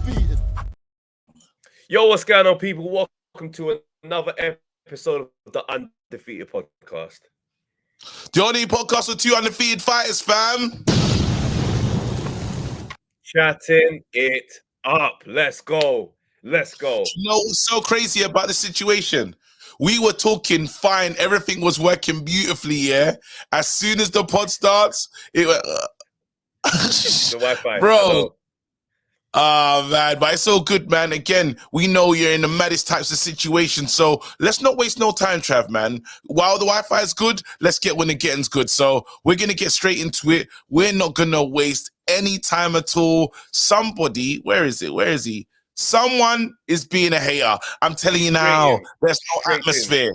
Undefeated. Yo, what's going on, people? Welcome to another episode of the Undefeated podcast. The only podcast with two undefeated fighters, fam. Chatting it up. Let's go. Let's go. You know what's so crazy about the situation? We were talking fine. Everything was working beautifully, yeah? As soon as the pod starts, it went... The Wi-Fi. Bro. Oh, man. But it's all good, man. Again, we know you're in the maddest types of situations, so let's not waste no time, Trav, man. While the Wi-Fi is good, let's get when the getting's good. So we're going to get straight into it. We're not going to waste any time at all. Somebody, where is it? Where is he? Someone is being a hater. I'm telling you now, there's no atmosphere.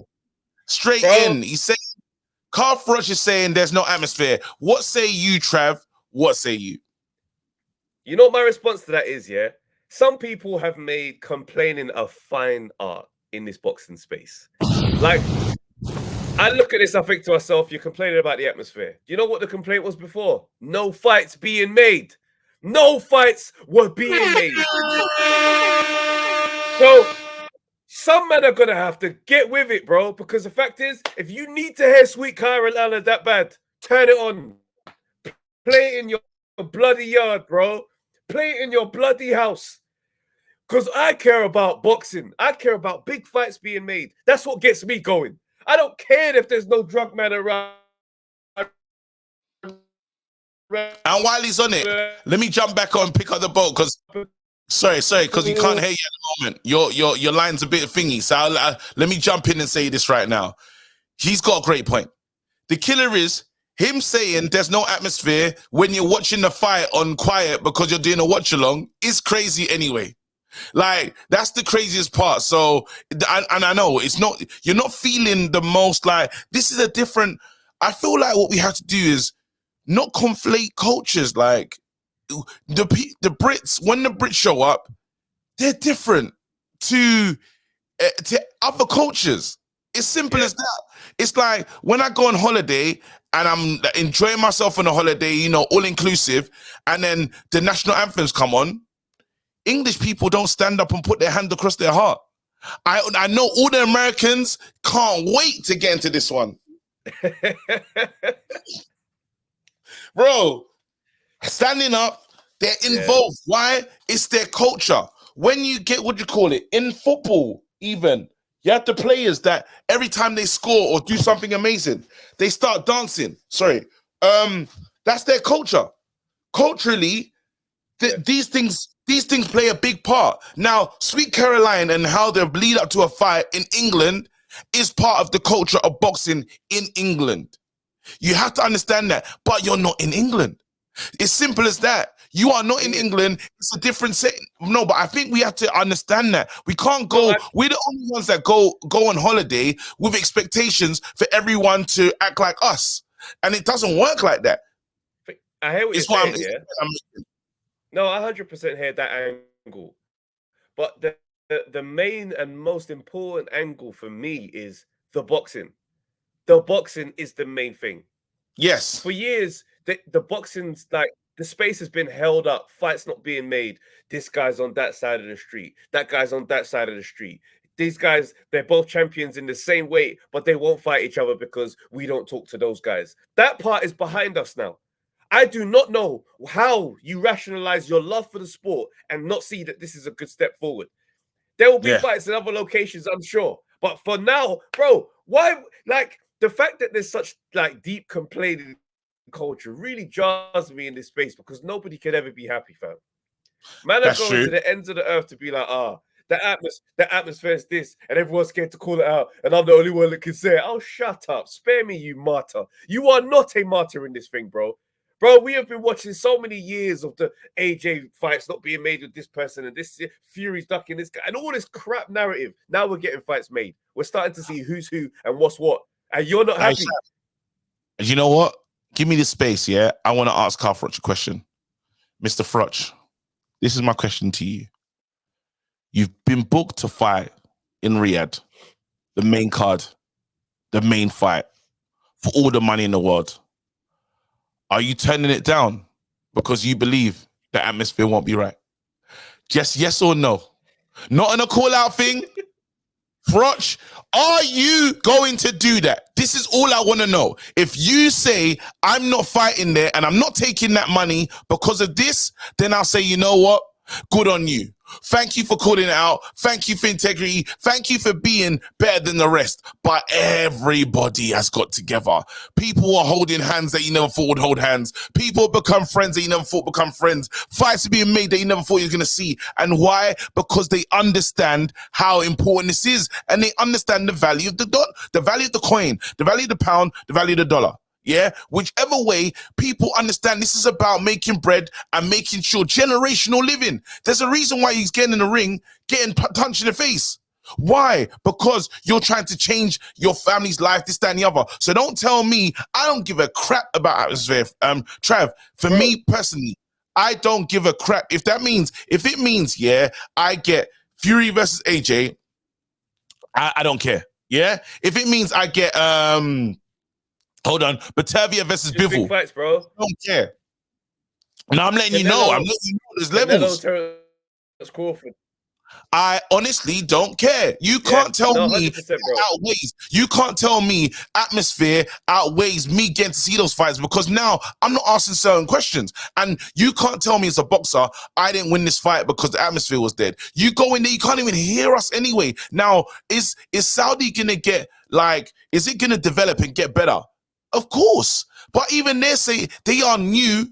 Straight in. He said, Carl Froch is saying there's no atmosphere. What say you, Trav? What say you? You know what my response to that is, yeah? Some people have made complaining a fine art in this boxing space. Like, I look at this, I think to myself, you're complaining about the atmosphere. You know what the complaint was before? No fights being made. No fights were being made. So, some men are going to have to get with it, bro, because the fact is, if you need to hear Sweet Carolina that bad, turn it on. Play it in your bloody yard, bro. Play it in your bloody house. Because I care about boxing. I care about big fights being made. That's what gets me going. I don't care if there's no drug man around. And while he's on it, let me jump back on and pick up the boat because sorry, because we can't hear you at the moment. Your line's a bit thingy. So let me jump in and say this right now. He's got a great point. The killer is him saying there's no atmosphere when you're watching the fight on quiet because you're doing a watch along is crazy anyway. Like, that's the craziest part. So, and I know it's not, you're not feeling the most like, this is a different, I feel like what we have to do is not conflate cultures. Like, the Brits, when the Brits show up, they're different to other cultures. It's simple as that. It's like when I go on holiday and I'm enjoying myself on a holiday, you know, all inclusive, and then the national anthems come on, English people don't stand up and put their hand across their heart. I know all the Americans can't wait to get into this one. Bro, standing up, they're involved. Why? It's their culture. When you get, what do you call it? In football, even, you have the players that every time they score or do something amazing, they start dancing. Sorry. That's their culture. Culturally, these things play a big part. Now, Sweet Caroline and how they lead up to a fight in England is part of the culture of boxing in England. You have to understand that, but you're not in England. It's simple as that. You are not in England. It's a different setting. No, but I think we have to understand that. We can't go, we're the only ones that go on holiday with expectations for everyone to act like us. And it doesn't work like that. I hear what you're saying, No, I 100% hear that angle. But the main and most important angle for me is the boxing. The boxing is the main thing. Yes. For years, the boxing's like, the space has been held up. Fights not being made. This guy's on that side of the street. That guy's on that side of the street. These guys, they're both champions in the same weight, but they won't fight each other because we don't talk to those guys. That part is behind us now. I do not know how you rationalize your love for the sport and not see that this is a good step forward. There will be fights in other locations, I'm sure. But for now, bro, why? Like, the fact that there's such like deep complaining culture really jars me in this space because nobody can ever be happy, fam. Man are going to the ends of the earth to be like, the atmosphere is this, and everyone's scared to call it out, and I'm the only one that can say it. Oh, shut up. Spare me, you martyr. You are not a martyr in this thing, bro. Bro, we have been watching so many years of the AJ fights not being made with this person and this Fury's ducking this guy and all this crap narrative. Now we're getting fights made. We're starting to see who's who and what's what. And you're not happy. You know what? Give me the space, yeah? I want to ask Carl Froch a question. Mr. Froch, this is my question to you. You've been booked to fight in Riyadh, the main card, the main fight, for all the money in the world. Are you turning it down because you believe the atmosphere won't be right? Just yes or no. Not on a call-out thing. Froch, are you going to do that? This is all I want to know. If you say, I'm not fighting there and I'm not taking that money because of this, then I'll say, you know what? Good on you. Thank you for calling it out. Thank you for integrity. Thank you for being better than the rest. But everybody has got together. People are holding hands that you never thought would hold hands. People become friends that you never thought become friends. Fights are being made that you never thought you were going to see. And why? Because they understand how important this is. And they understand the value of the value of the coin, the value of the pound, the value of the dollar. Yeah, whichever way, people understand this is about making bread and making sure generational living. There's a reason why he's getting in the ring, getting punched in the face. Why? Because you're trying to change your family's life, this, that, and the other. So don't tell me I don't give a crap about atmosphere. Trav, for me personally, I don't give a crap. If it means, yeah, I get Fury versus AJ, I don't care. Yeah, if it means I get hold on, Batavia versus Bivol. Big fights, bro. I don't care. Now I'm letting you know. I'm letting you know there's levels. Crawford. I honestly don't care. You can't tell me outweighs. You can't tell me atmosphere outweighs me getting to see those fights, because now I'm not asking certain questions. And you can't tell me as a boxer, I didn't win this fight because the atmosphere was dead. You go in there, you can't even hear us anyway. Now, is Saudi gonna get, like, is it gonna develop and get better? Of course. But even they say they are new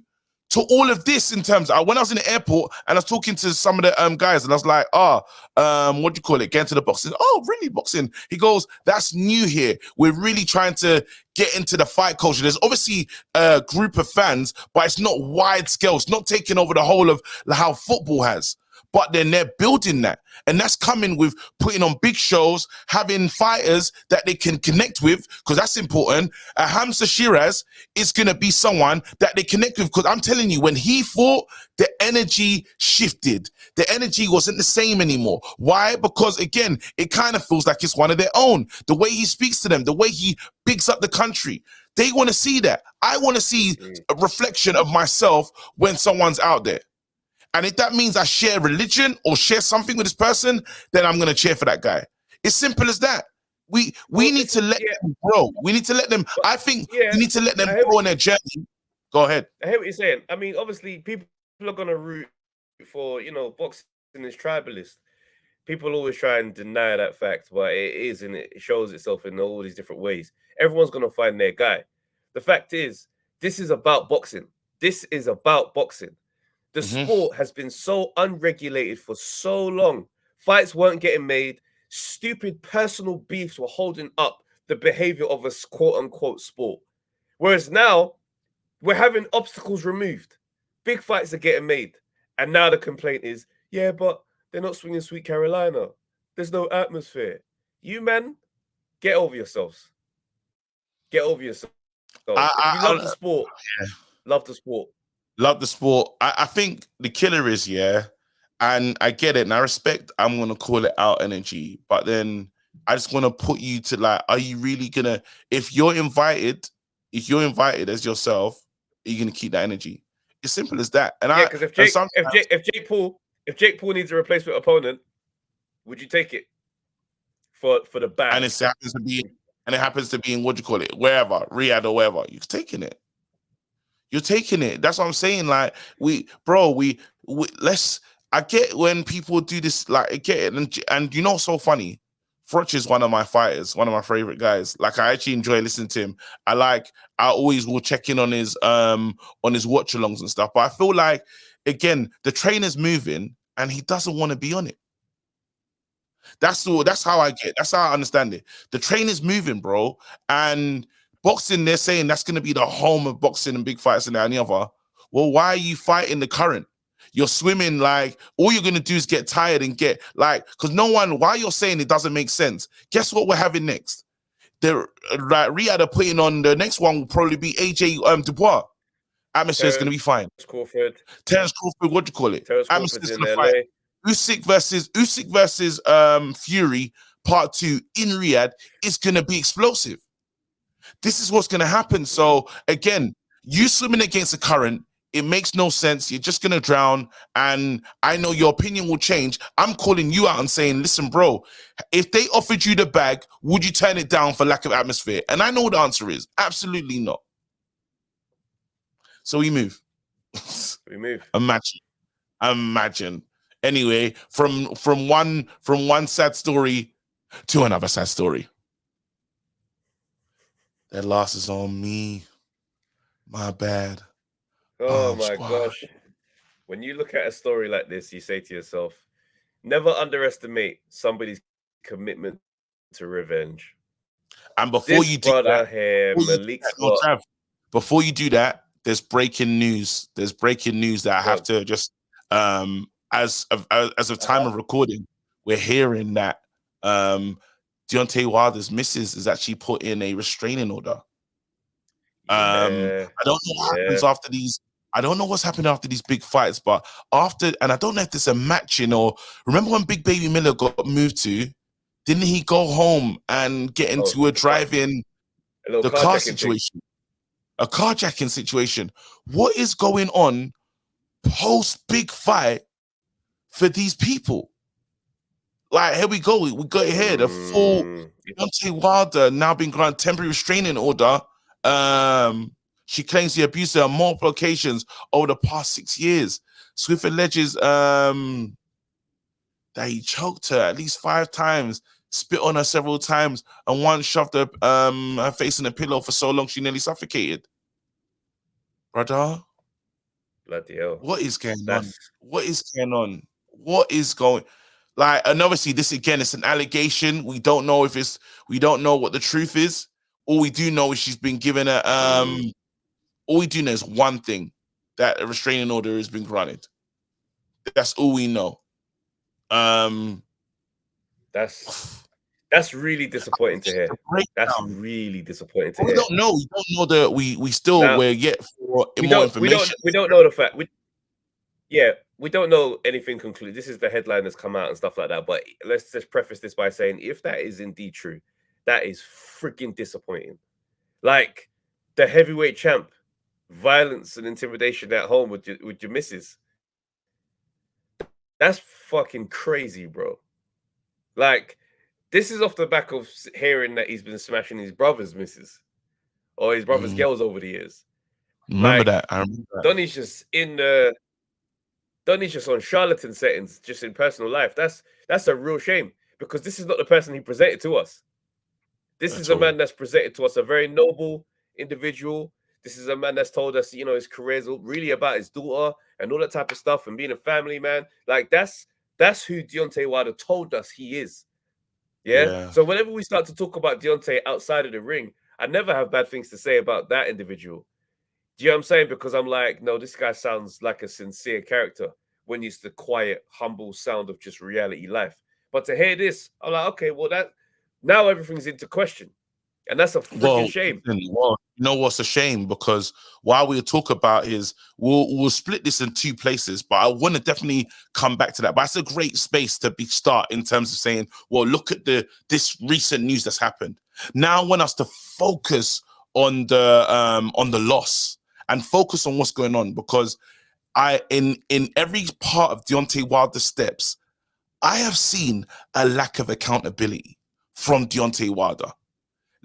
to all of this. In terms of, when I was in the airport and I was talking to some of the guys, and I was like, what do you call it? Get into the boxing. Oh, really, boxing? He goes, that's new here. We're really trying to get into the fight culture. There's obviously a group of fans, but it's not wide scale. It's not taking over the whole of how football has. But then they're building that. And that's coming with putting on big shows, having fighters that they can connect with, because that's important. Hamza Shiraz is going to be someone that they connect with, because I'm telling you, when he fought, the energy shifted. The energy wasn't the same anymore. Why? Because, again, it kind of feels like it's one of their own. The way he speaks to them, the way he bigs up the country. They want to see that. I want to see a reflection of myself when someone's out there. And if that means I share religion or share something with this person, then I'm going to cheer for that guy. It's simple as that. We need to let them grow. We need to let them, I think we need to let them grow on their journey. Go ahead. I hear what you're saying. I mean, obviously, people are going to root for, boxing is tribalist. People always try and deny that fact, but it is, and it shows itself in all these different ways. Everyone's going to find their guy. The fact is, this is about boxing. This is about boxing. The sport has been so unregulated for so long. Fights weren't getting made. Stupid personal beefs were holding up the behavior of a quote-unquote sport. Whereas now, we're having obstacles removed. Big fights are getting made. And now the complaint is, yeah, but they're not swinging Sweet Carolina. There's no atmosphere. You, man, get over yourselves. Get over yourselves. If you love the sport, love the sport. Love the sport. I think the killer is, and I get it, and I respect, I'm going to call it out energy, but then I just want to put you to, like, are you really going to, if you're invited as yourself, are you going to keep that energy? It's simple as that. And because if Jake Paul needs a replacement opponent, would you take it for the bag? And it happens to be in, what do you call it, wherever, Riyadh or wherever, you're taking it. You're taking it. That's what I'm saying. Like, I get when people do this, like, I get it. And you know what's so funny? Froch is one of my fighters, one of my favorite guys. Like, I actually enjoy listening to him. I always will check in on his watch alongs and stuff. But I feel like, again, the trainer's moving and he doesn't want to be on it. That's how I get. That's how I understand it. The trainer's moving, bro. And boxing, they're saying that's going to be the home of boxing and big fights and that and the other. Well, why are you fighting the current? You're swimming, like, all you're going to do is get tired and get, like, because why you're saying it doesn't make sense. Guess what we're having next? They're, like, Riyadh are putting on, the next one will probably be AJ Dubois. Atmosphere is going to be fine. Terence Crawford, what do you call it? Atmosphere's going to be fine. Usyk versus Fury part 2 in Riyadh is going to be explosive. This is what's going to happen. So, again, you swimming against the current It makes no sense. You're just gonna drown. And I know your opinion will change. I'm calling you out and saying, listen, bro, if they offered you the bag, would you turn it down for lack of atmosphere? And I know what the answer is. Absolutely not. So we move. We move. Imagine. Anyway, from one sad story to another sad story. Their loss is on me. My bad. Oh my gosh. When you look at a story like this, you say to yourself, never underestimate somebody's commitment to revenge. And before you do that, here, Malik Scott. Before you do that, there's breaking news. There's breaking news that I have to just as of time of recording, we're hearing that Deontay Wilder's missus is actually put in a restraining order. I don't know what happens after these. I don't know what's happened after these big fights, but after, and I don't know if there's a matching or remember when Big Baby Miller got moved to, didn't he go home and get into a driving, the car situation, a carjacking situation? What is going on post big fight for these people? Like, here we go. We got it here. The full Deontay Wilder now been granted temporary restraining order. She claims he abused her on multiple occasions over the past 6 years. Swift alleges that he choked her at least 5 times, spit on her several times, and once shoved her face in a pillow for so long she nearly suffocated. Brother, bloody hell. What is going on? What is going on? What is going? Like, and obviously this again, it's an allegation. We don't know if it's. We don't know what the truth is. All we do know is she's been given a all we do know is one thing, that a restraining order has been granted. That's all we know. That's really disappointing to hear. That's really disappointing to hear. We don't know. We don't know that we still we're yet for more information. We don't know the fact. We don't know anything conclusive. This is the headline that's come out and stuff like that. But let's just preface this by saying, if that is indeed true, that is freaking disappointing. Like, the heavyweight champ, violence and intimidation at home with your missus. That's fucking crazy, bro. Like, this is off the back of hearing that he's been smashing his brother's missus or his brother's girls over the years. I remember that. Donnie's just Donnie's just on charlatan settings, just in personal life. That's a real shame, because this is not the person he presented to us. This is a man that's presented to us a very noble individual. This is a man that's told us, his career is really about his daughter and all that type of stuff and being a family man. Like, that's who Deontay Wilder told us he is. Yeah? So whenever we start to talk about Deontay outside of the ring, I never have bad things to say about that individual. Do you know what I'm saying? Because I'm like, no, this guy sounds like a sincere character when it's the quiet, humble sound of just reality life. But to hear this, I'm like, okay, well, now everything's into question. And that's a freaking shame. Well, you know what's a shame? Because while we talk about we'll split this in 2 places, but I want to definitely come back to that. But it's a great space to start in terms of saying, well, look at this recent news that's happened. Now I want us to focus on the loss and focus on what's going on, because in every part of Deontay Wilder's steps, I have seen a lack of accountability from Deontay Wilder.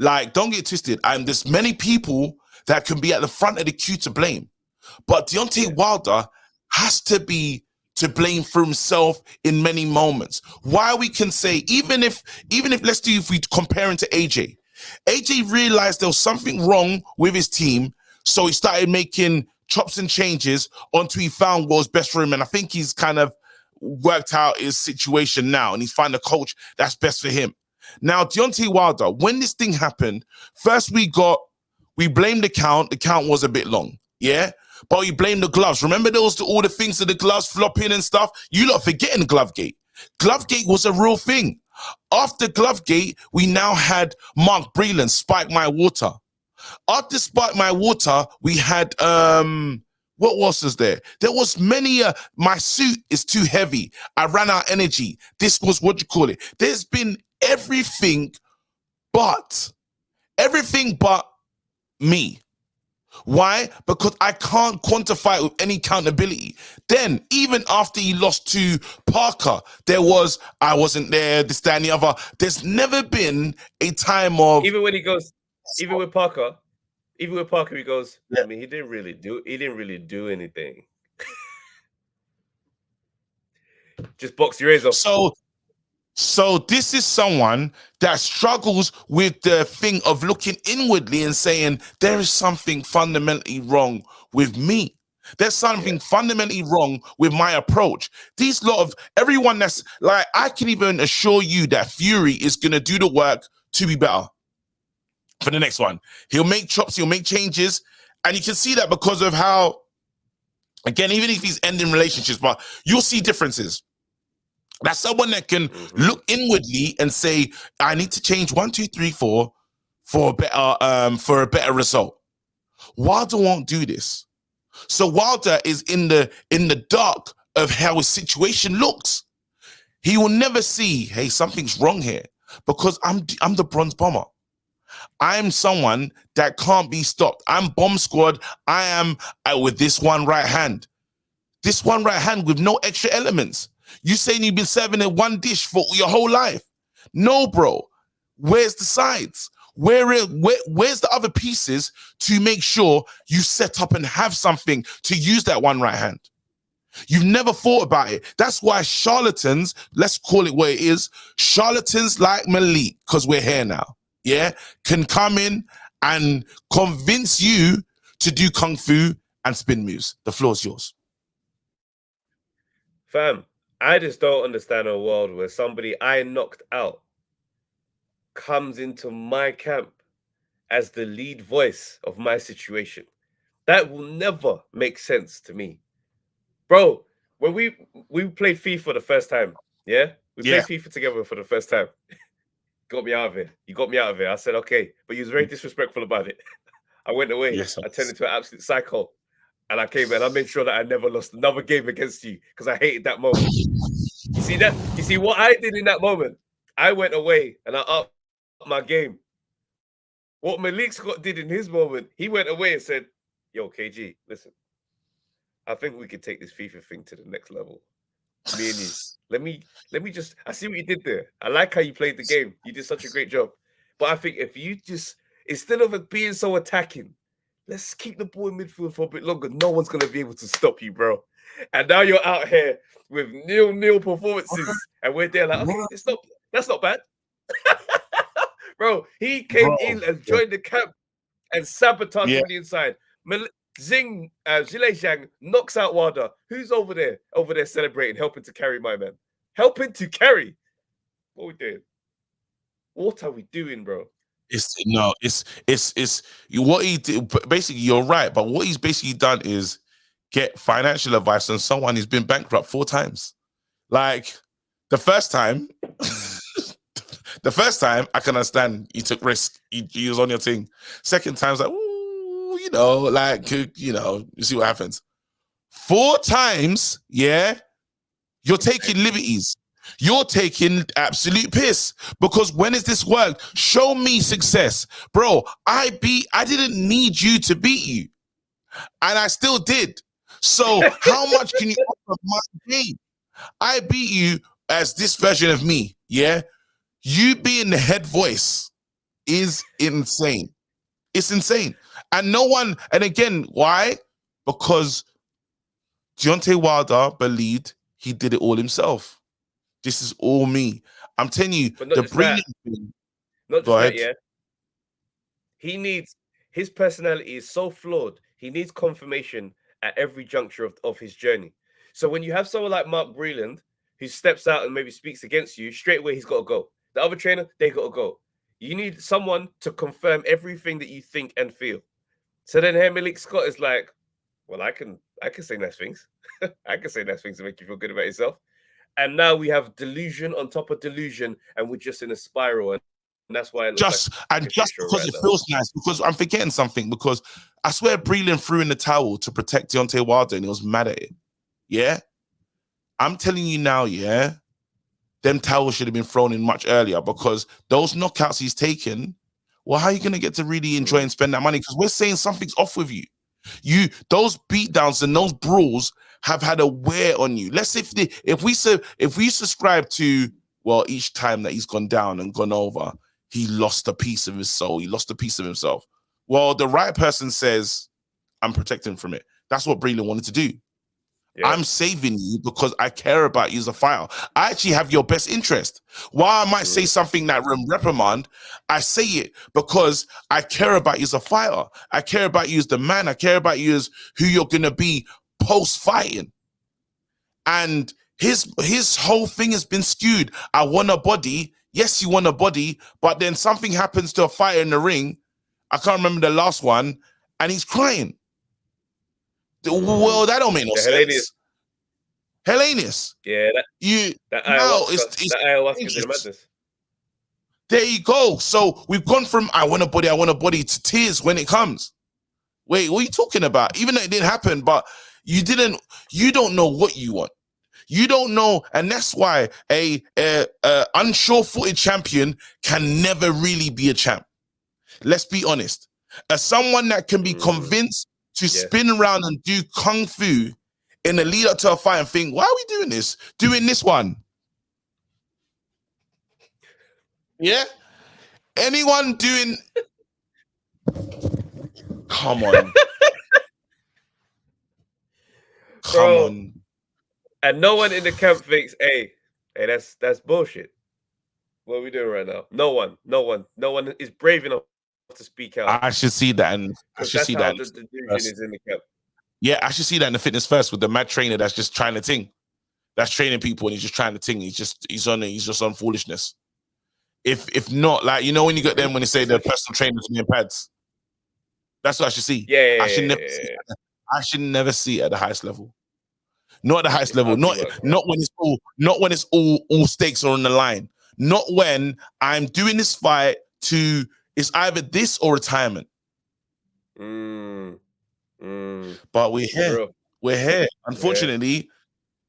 Like, don't get twisted. There's many people that can be at the front of the queue to blame, but Deontay Wilder has to be to blame for himself in many moments. Why we can say, even if if we compare him to AJ realized there was something wrong with his team, so he started making chops and changes until he found what was best for him. And I think he's kind of worked out his situation now, and he's found a coach that's best for him. Now, Deontay Wilder, when this thing happened, first we blamed the count. The count was a bit long, yeah? But we blamed the gloves. Remember all the things of the gloves flopping and stuff? You lot forgetting Glovegate. Glovegate was a real thing. After Glovegate, we now had Mark Breland, Spike My Water. After Spike My Water, we had, what else was there? There was many, my suit is too heavy. I ran out of energy. This was, there's been everything but me. Why? Because I can't quantify it with any accountability. Then, even after he lost to Parker, there was, I wasn't there, this, that, and the other. There's never been a time of... Even when he goes, even with Parker, he goes, Yeah. I mean, he didn't really do anything. Just box your ears off. So this is someone that struggles with the thing of looking inwardly and saying, there is something fundamentally wrong with me. There's something fundamentally wrong with my approach. These lot of everyone that's like, I can even assure you that Fury is going to do the work to be better for the next one. He'll make chops, he'll make changes. And you can see that because of how, again, even if he's ending relationships, but you'll see differences. That's someone that can look inwardly and say, I need to change 1, 2, 3, 4 for a better result. Wilder won't do this. So Wilder is in the dark of how his situation looks. He will never see, hey, something's wrong here, because I'm the bronze bomber. I'm someone that can't be stopped. I'm bomb squad. I am with this one right hand. This one right hand with no extra elements. You saying you've been serving in one dish for your whole life? No, bro. Where's the sides? Where's the other pieces to make sure you set up and have something to use that one right hand? You've never thought about it. That's why charlatans, let's call it what it is, charlatans like Malik, because we're here now, yeah, can come in and convince you to do kung fu and spin moves. The floor's yours. Fam, I just don't understand a world where somebody I knocked out comes into my camp as the lead voice of my situation. That will never make sense to me. Bro, when we played FIFA the first time, yeah? We played FIFA together for the first time. Got me out of it. You got me out of it. I said, okay. But you was very disrespectful about it. I went away. Yes, I turned into an absolute psycho. And I came and I made sure that I never lost another game against you because I hated that moment. You see that? You see what I did in that moment? I went away and I upped my game. What Malik Scott did in his moment, he went away and said, yo, KG, listen, I think we could take this FIFA thing to the next level. Me and you. Let me just, I see what you did there. I like how you played the game. You did such a great job. But I think if you just, instead of it being so attacking, let's keep the ball in midfield for a bit longer. No one's going to be able to stop you, bro. And now you're out here with nil performances. And we're there like, okay, that's not bad. Bro, he came in and joined the camp and sabotaged from the inside. Zile Zhang knocks out Wilder. Who's over there celebrating, helping to carry my man? Helping to carry? What are we doing? What are we doing, bro? It's what he did. Basically, you're right, but what he's basically done is get financial advice from someone who's been bankrupt 4 times. Like the first time, I can understand you took risk. You was on your thing. Second time's like, ooh, you see what happens. 4 times, yeah, you're taking liberties. You're taking absolute piss, because when has this worked? Show me success. Bro, I didn't need you to beat you, and I still did. So how much can you offer my game? I beat you as this version of me, yeah? You being the head voice is insane. It's insane. And no one, and again, why? Because Deontay Wilder believed he did it all himself. This is all me. I'm telling you, the brilliant thing. Not just that, yeah. His personality is so flawed. He needs confirmation at every juncture of his journey. So when you have someone like Mark Breland who steps out and maybe speaks against you, straight away he's got to go. The other trainer, they got to go. You need someone to confirm everything that you think and feel. So then here Malik Scott is like, well, I can say nice things. I can say nice things to make you feel good about yourself. And now we have delusion on top of delusion, and we're just in a spiral. And that's why it looks just because it feels nice, because I'm forgetting something, because I swear Breland threw in the towel to protect Deontay Wilder and he was mad at it. Yeah? I'm telling you now, yeah, them towels should have been thrown in much earlier, because those knockouts he's taken well, how are you going to get to really enjoy and spend that money? Because we're saying something's off with you. Those beatdowns and those brawls have had a wear on you. Let's if we subscribe to, well, each time that he's gone down and gone over, he lost a piece of his soul. He lost a piece of himself. Well, the right person says, I'm protecting from it. That's what Breland wanted to do. Yeah. I'm saving you because I care about you as a fighter. I actually have your best interest. While I might say something that reprimand, I say it because I care about you as a fighter. I care about you as the man. I care about you as who you're going to be post-fighting. And his whole thing has been skewed. I want a body. Yes, you want a body, but then something happens to a fighter in the ring. I can't remember the last one, and he's crying. Well, that don't make no sense. Hellenius. Yeah, that ayahuasca is madness. There you go. So we've gone from I want a body to tears when it comes. Wait, what are you talking about? Even though it didn't happen, but you don't know what you want. You don't know, and that's why a unsure-footed champion can never really be a champ. Let's be honest. As someone that can be convinced to spin around and do kung fu in the lead up to a fight and think, why are we doing this? Doing this one. Yeah? Anyone doing... Come on. Come on. And no one in the camp thinks, hey, that's bullshit. What are we doing right now? No one is brave enough to speak out. I should see that, and I should see that. The delusion is in the camp. Yeah, I should see that in the Fitness First with the mad trainer that's just trying to ting. That's training people and he's just trying to ting. He's just on foolishness. If not, like, you know, when you get them when they say they're personal trainers wearing pads. That's what I should see. Yeah. I should never see it at the highest level. Not at the highest level. Not when it's all stakes are on the line. Not when I'm doing this fight to it's either this or retirement. But we're here. We're here. Unfortunately,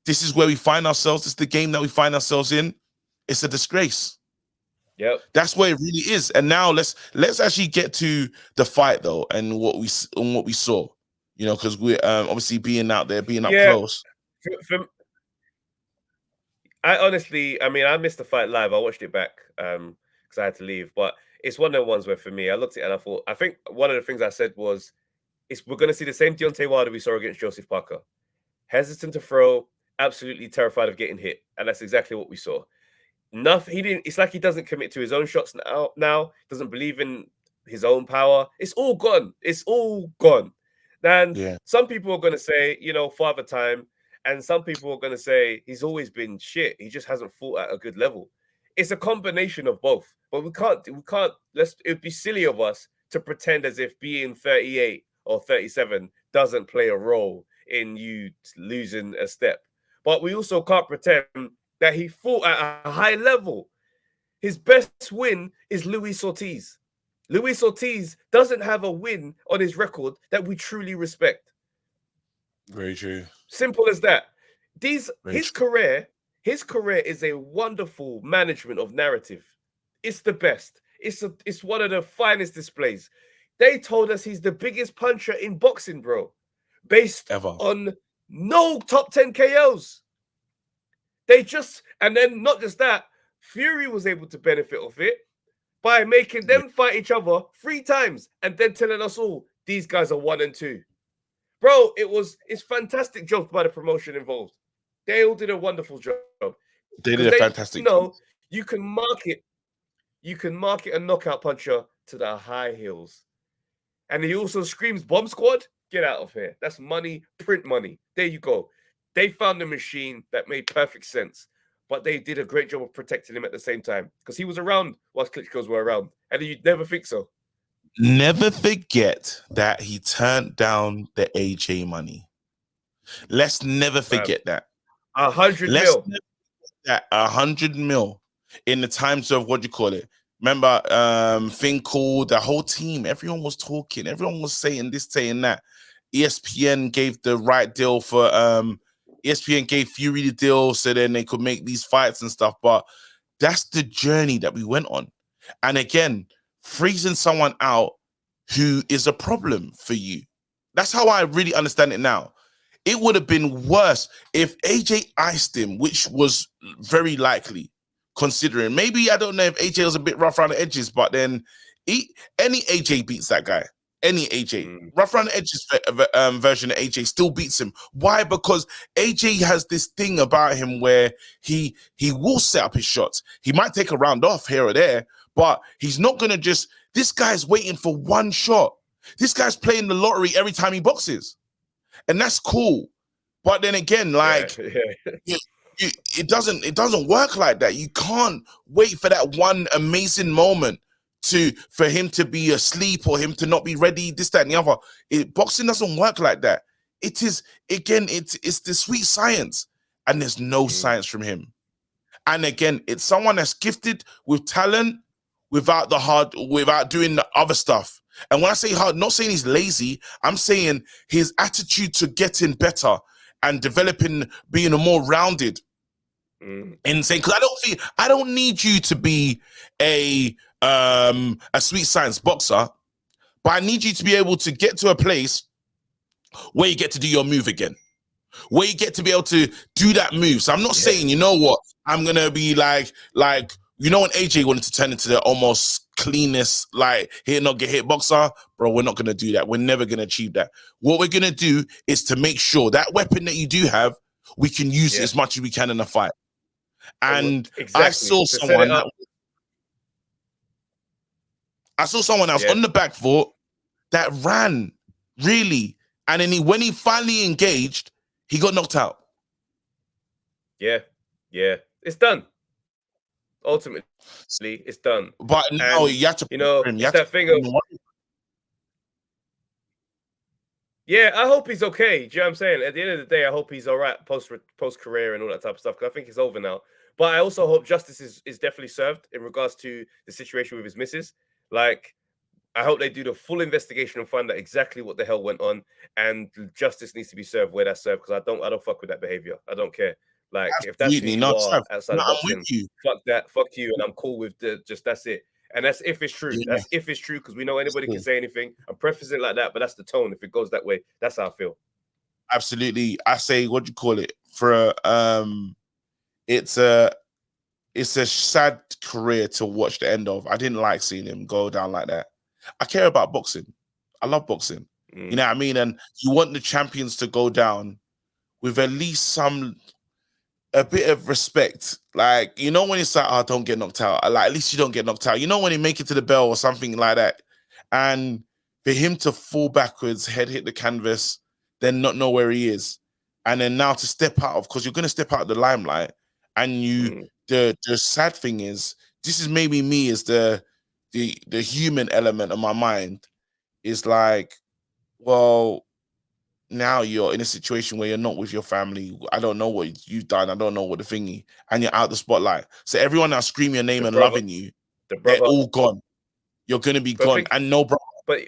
this is where we find ourselves. This is the game that we find ourselves in. It's a disgrace. Yep. That's where it really is. And now let's actually get to the fight though, and what we saw. You know, because we're obviously being out there, being up close. I missed the fight live. I watched it back because I had to leave. But it's one of the ones where for me, I looked at it and I think one of the things I said was, we're going to see the same Deontay Wilder we saw against Joseph Parker. Hesitant to throw, absolutely terrified of getting hit. And that's exactly what we saw. It's like he doesn't commit to his own shots now, doesn't believe in his own power. It's all gone. And some people are going to say, Father Time. And some people are going to say he's always been shit. He just hasn't fought at a good level. It's a combination of both. But it'd be silly of us to pretend as if being 38 or 37 doesn't play a role in you losing a step. But we also can't pretend that he fought at a high level. His best win is Luis Ortiz. Luis Ortiz doesn't have a win on his record that we truly respect. Very true. Simple as that. His career is a wonderful management of narrative. It's the best. It's one of the finest displays. They told us he's the biggest puncher in boxing, bro, based on no top 10 KOs. And then not just that, Fury was able to benefit off it by making them fight each other 3 times and then telling us all these guys are 1 and 2. Bro, it's fantastic jobs by the promotion involved. They all did a wonderful job. They did a fantastic job. You can market a knockout puncher to the high heels. And he also screams bomb squad. Get out of here. That's money, print money. There you go. They found a machine that made perfect sense, but they did a great job of protecting him at the same time because he was around whilst Klitschko's were around, and you'd never think so. Never forget that he turned down the AJ money. Let's never forget that. 100 mil. That 100 mil in the times of what do you call it? Remember, Finkel, the whole team, everyone was talking, everyone was saying this, saying that. ESPN gave the right deal for ESPN gave Fury the deal so then they could make these fights and stuff. But that's the journey that we went on. And again, freezing someone out who is a problem for you. That's how I really understand it now. It would have been worse if AJ iced him, which was very likely, considering. Maybe, I don't know if AJ was a bit rough around the edges, but then any AJ beats that guy. Any AJ. Rough around the edges version of AJ still beats him. Why? Because AJ has this thing about him where he will set up his shots. He might take a round off here or there, but he's not going to just... This guy's waiting for one shot. This guy's playing the lottery every time he boxes. And that's cool. But then again, like, it doesn't work like that. You can't wait for that one amazing moment for him to be asleep or him to not be ready, this, that, and the other. Boxing doesn't work like that. It is, again, it's the sweet science. And there's no science from him. And again, it's someone that's gifted with talent without doing the other stuff. And when I say hard, not saying he's lazy, I'm saying his attitude to getting better and developing, being a more rounded. Insane. Because I don't need you to be a sweet science boxer, but I need you to be able to get to a place where you get to do your move again, where you get to be able to do that move. So I'm not saying, you know what, I'm gonna be like, you know, when AJ wanted to turn into the almost cleanest, like, hit not get hit boxer, bro, we're not going to do that. We're never going to achieve that. What we're going to do is to make sure that weapon that you do have, we can use it as much as we can in a fight. And I saw someone else on the back foot that ran, really. And then when he finally engaged, he got knocked out. Yeah. It's done. Ultimately, it's done. But no, you have to, it's that thing of, I hope he's okay. Do you know what I'm saying? At the end of the day, I hope he's all right post career and all that type of stuff, because I think it's over now. But I also hope justice is definitely served in regards to the situation with his missus. Like, I hope they do the full investigation and find out exactly what the hell went on, and justice needs to be served where that's served, because I don't fuck with that behavior. I don't care. Like, if that's who you are outside of boxing, fuck that, fuck you, and I'm cool with that's it. And that's if it's true. That's if it's true, because we know anybody can say anything. I'm prefacing it like that, but that's the tone. If it goes that way, that's how I feel. Absolutely. I say, what do you call it? For it's a sad career to watch the end of. I didn't like seeing him go down like that. I care about boxing. I love boxing. You know what I mean? And you want the champions to go down with at least a bit of respect. Like, you know, when it's like, oh, don't get knocked out. Like, at least you don't get knocked out. You know, when you make it to the bell or something like that. And for him to fall backwards, head hit the canvas, then not know where he is. And then now to step out of, because you're going to step out of the limelight. And the sad thing is, this is maybe me as the human element of my mind, is like, well, now you're in a situation where you're not with your family. I don't know what you've done. I don't know what the thingy, and you're out the spotlight. So everyone now screaming your name and loving you, they're all gone. You're gonna be gone, and no, bro. But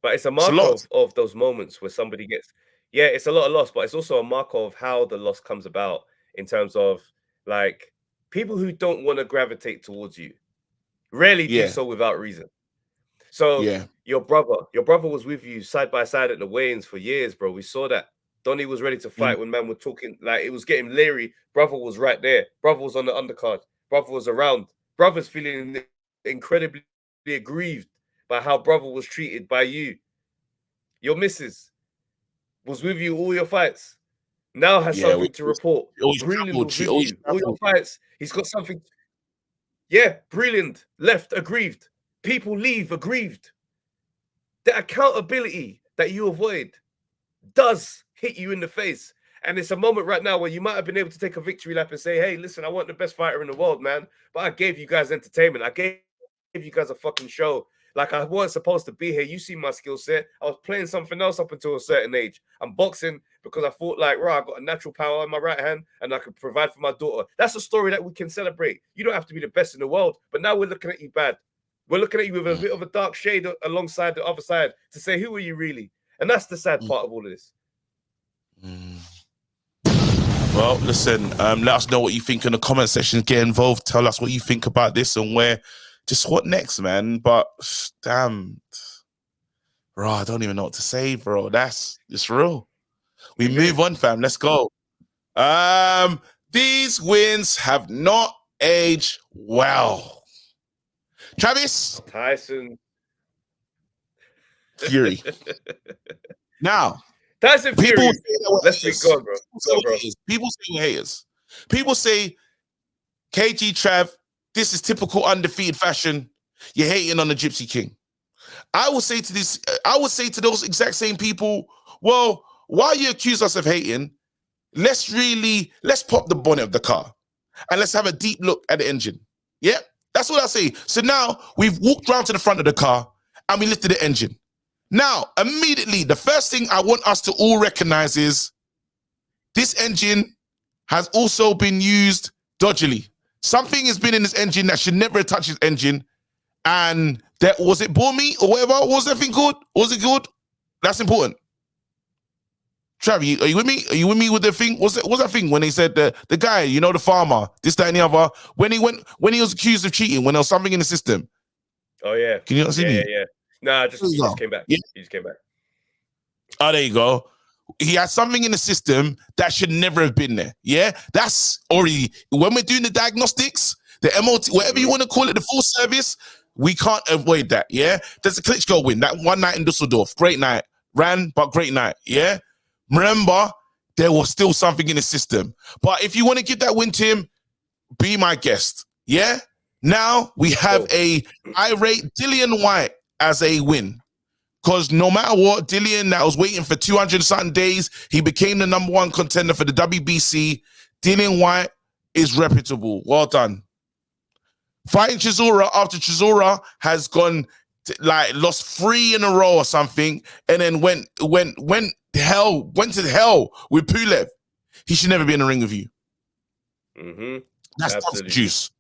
it's a mark of those moments where somebody gets, it's a lot of loss, but it's also a mark of how the loss comes about, in terms of, like, people who don't want to gravitate towards you rarely do so without reason. So your brother was with you side by side at the weigh-ins for years, bro. We saw that. Donnie was ready to fight when man were talking, like, it was getting leery. Brother was right there. Brother was on the undercard. Brother was around. Brother's feeling incredibly aggrieved by how brother was treated by you. Your missus was with you all your fights. Now has something to report. Brilliant was with you. All your fights. He's got something. Yeah, brilliant. Left aggrieved. People leave aggrieved. The accountability that you avoid does hit you in the face. And it's a moment right now where you might have been able to take a victory lap and say, hey, listen, I want the best fighter in the world, man. But I gave you guys entertainment. I gave you guys a fucking show. Like, I wasn't supposed to be here. You see my skill set. I was playing something else up until a certain age. I'm boxing because I thought, like, right, I got a natural power in my right hand and I could provide for my daughter. That's a story that we can celebrate. You don't have to be the best in the world, but now we're looking at you bad. We're looking at you with a bit of a dark shade alongside the other side to say, who are you really? And that's the sad part of all of this. Well, listen, let us know what you think in the comment section. Get involved. Tell us what you think about this and where just what next, man? But damn, bro, I don't even know what to say, bro. That's just real. We move on, fam. Let's go. These wins have not aged well. Travis Tyson Fury. Now, Tyson people Fury. say that Let's be gone, bro. People say we're haters. People say, KG Trav, this is typical undefeated fashion. You're hating on the Gypsy King. I will say to those exact same people, well, while you accuse us of hating, let's pop the bonnet of the car and let's have a deep look at the engine. Yeah, that's what I say. So now we've walked round to the front of the car and we lifted the engine. Now, immediately, the first thing I want us to all recognize is this engine has also been used dodgily. Something has been in this engine that should never have touched this engine. And that was it bore meat or whatever? What was that thing called? Was it good? That's important. Trav, are you with me? Are you with me with the thing? What's that thing when they said the guy, you know, the farmer, this, that, and the other, when he was accused of cheating, when there was something in the system? Oh yeah. Can you not see me? Yeah. Nah, he just came back. Yeah. He just came back. Oh, there you go. He has something in the system that should never have been there. Yeah, that's already, when we're doing the diagnostics, the MOT, whatever you want to call it, the full service, we can't avoid that. Yeah, there's a Klitschko win, that one night in Dusseldorf, great night, ran, but great night. Yeah, remember, there was still something in the system. But if you want to give that win to him, be my guest. Yeah, now we have a irate Dillian White as a win. Because no matter what, Dillian that was waiting for 200 something days, he became the #1 contender for the WBC. Dillian White is reputable. Well done. Fighting Chisora after Chisora has gone lost 3 in a row or something, and then went to hell with Pulev. He should never be in the ring with you. That's toxic juice.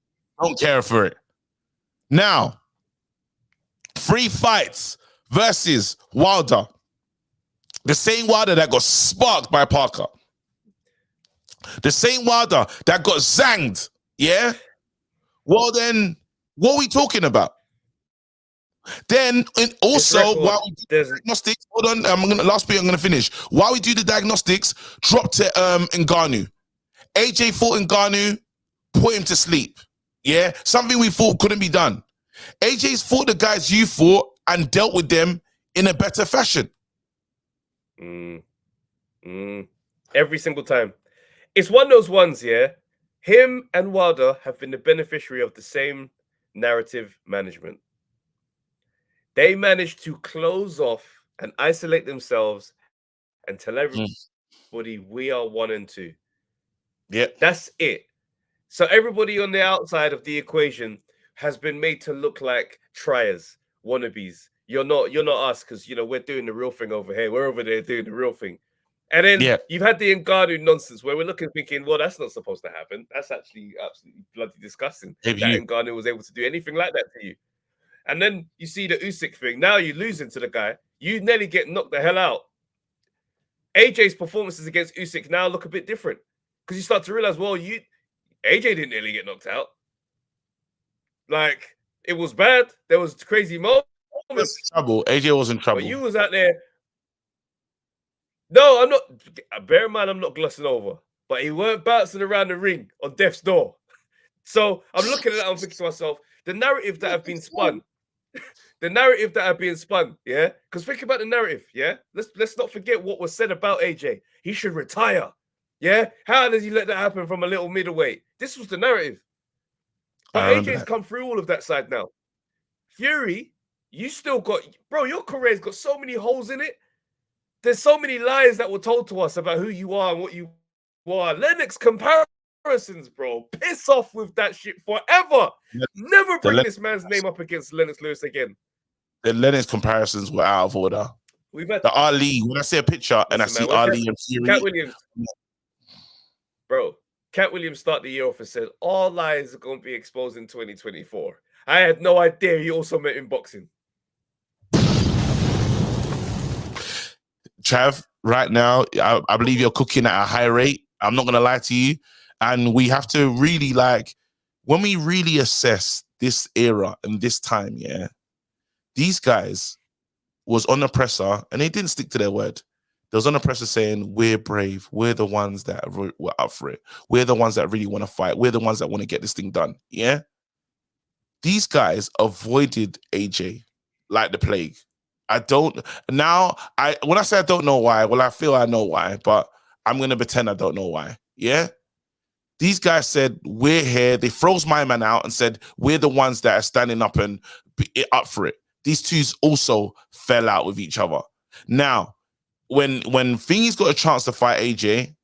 Don't care for it. Now, 3 fights versus Wilder. The same Wilder that got sparked by Parker. The same Wilder that got zanged. Yeah? Well then, what are we talking about? Then, and also, while we do the diagnostics, hold on, I'm gonna finish. While we do the diagnostics, drop to Ngannou. AJ fought Ngannou, put him to sleep. Yeah? Something we thought couldn't be done. AJ's fought the guys you fought and dealt with them in a better fashion. Every single time. It's one of those ones, yeah? Him and Wilder have been the beneficiary of the same narrative management. They managed to close off and isolate themselves and tell everybody we are 1 and 2. Yeah. That's it. So everybody on the outside of the equation has been made to look like triers, wannabes. You're not us, because you know we're doing the real thing over here. We're over there doing the real thing. And then you've had the Ngannou nonsense where we're looking thinking, well, that's not supposed to happen. That's actually absolutely bloody disgusting that Ngannou was able to do anything like that to you. And then you see the Usyk thing. Now you're losing to the guy. You nearly get knocked the hell out. AJ's performances against Usyk now look a bit different because you start to realize, well, AJ didn't nearly get knocked out. Like, it was bad. There was crazy moments. Trouble. AJ was in trouble. But you was out there. No, I'm not. Bear in mind, I'm not glossing over. But he weren't bouncing around the ring on death's door. So I'm looking at that. I'm thinking to myself, the narrative that have been spun. Yeah. Because think about the narrative. Yeah. Let's not forget what was said about AJ. He should retire. Yeah. How does he let that happen from a little middleweight? This was the narrative. But AJ's come through all of that side now. Fury, you still got, bro, your career's got so many holes in it. There's so many lies that were told to us about who you are and what you are. Lennox comparisons, bro. Piss off with that shit forever. Never bring this man's name up against Lennox Lewis again. The Lennox comparisons were out of order. We've had the Ali, when I see a picture and I see Ali and Fury. Cat Williams, bro. Cat Williams started the year off and said, all lies are going to be exposed in 2024. I had no idea he also meant in boxing. Trav, right now, I believe you're cooking at a high rate. I'm not going to lie to you. And we have to really, when we really assess this era and this time, yeah, these guys was on the presser and they didn't stick to their word. They was on the presser saying, we're brave. We're the ones that were up for it. We're the ones that really want to fight. We're the ones that want to get this thing done. Yeah. These guys avoided AJ like the plague. When I say I don't know why, well, I feel I know why, but I'm going to pretend I don't know why. Yeah. These guys said, we're here. They froze my man out and said, we're the ones that are standing up and up for it. These twos also fell out with each other. Now, when Thingy's got a chance to fight AJ,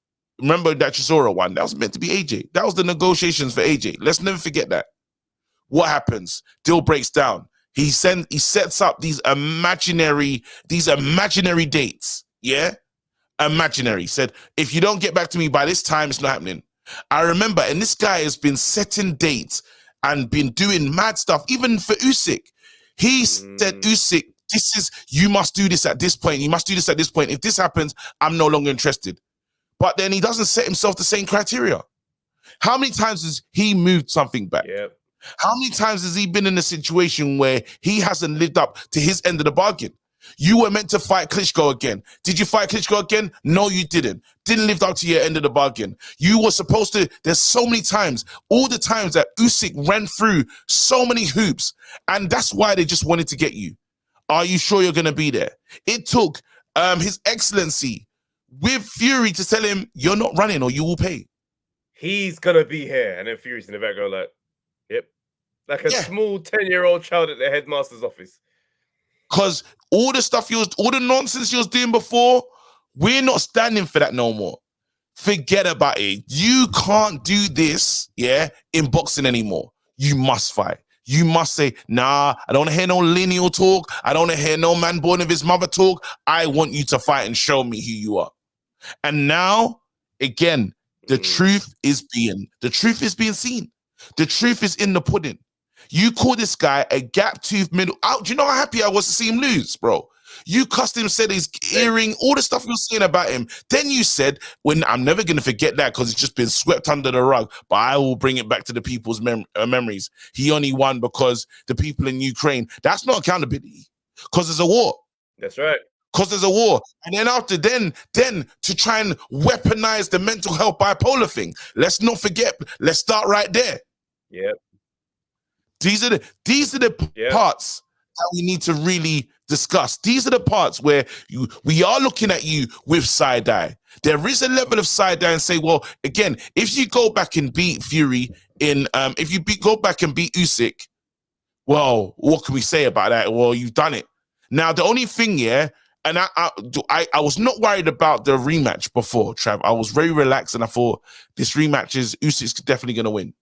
remember that Chisora one? That was meant to be AJ. That was the negotiations for AJ. Let's never forget that. What happens? Deal breaks down. He sets up these imaginary dates. Yeah? Imaginary. Said, if you don't get back to me by this time, it's not happening. I remember, and this guy has been setting dates and been doing mad stuff, even for Usyk. He said, Usyk, you must do this at this point. You must do this at this point. If this happens, I'm no longer interested. But then he doesn't set himself the same criteria. How many times has he moved something back? Yep. How many times has he been in a situation where he hasn't lived up to his end of the bargain? You were meant to fight Klitschko again. Did you fight Klitschko again? No, you didn't. Didn't live up to your end of the bargain. You were supposed to. There's so many times, all the times that Usyk ran through so many hoops, and that's why they just wanted to get you. Are you sure you're going to be there? It took His Excellency with Fury to tell him, you're not running or you will pay. He's going to be here. And then Fury's in the background like, yep. Like a small 10-year-old child at the headmaster's office. Because all the nonsense you was doing before, we're not standing for that no more. Forget about it. You can't do this, in boxing anymore. You must fight. You must say, nah, I don't want to hear no lineal talk. I don't want to hear no man born of his mother talk. I want you to fight and show me who you are. And now, again, the truth is being seen. The truth is in the pudding. You call this guy a gap-toothed middle. Do you know how happy I was to see him lose, bro? You cussed him, said his earring, all the stuff you were saying about him. Then you said, I'm never going to forget that because it's just been swept under the rug, but I will bring it back to the people's memories. He only won because the people in Ukraine. That's not accountability because there's a war. That's right. Because there's a war. And then after then to try and weaponize the mental health bipolar thing. Let's not forget. Let's start right there. Yep. These are the parts that we need to really discuss. These are the parts where we are looking at you with side eye. There is a level of side eye and say, well, again, if you go back and beat Fury go back and beat Usyk, well, what can we say about that? Well, you've done it. Now, the only thing, and I was not worried about the rematch before, Trav. I was very relaxed and I thought this rematch is Usyk's definitely going to win.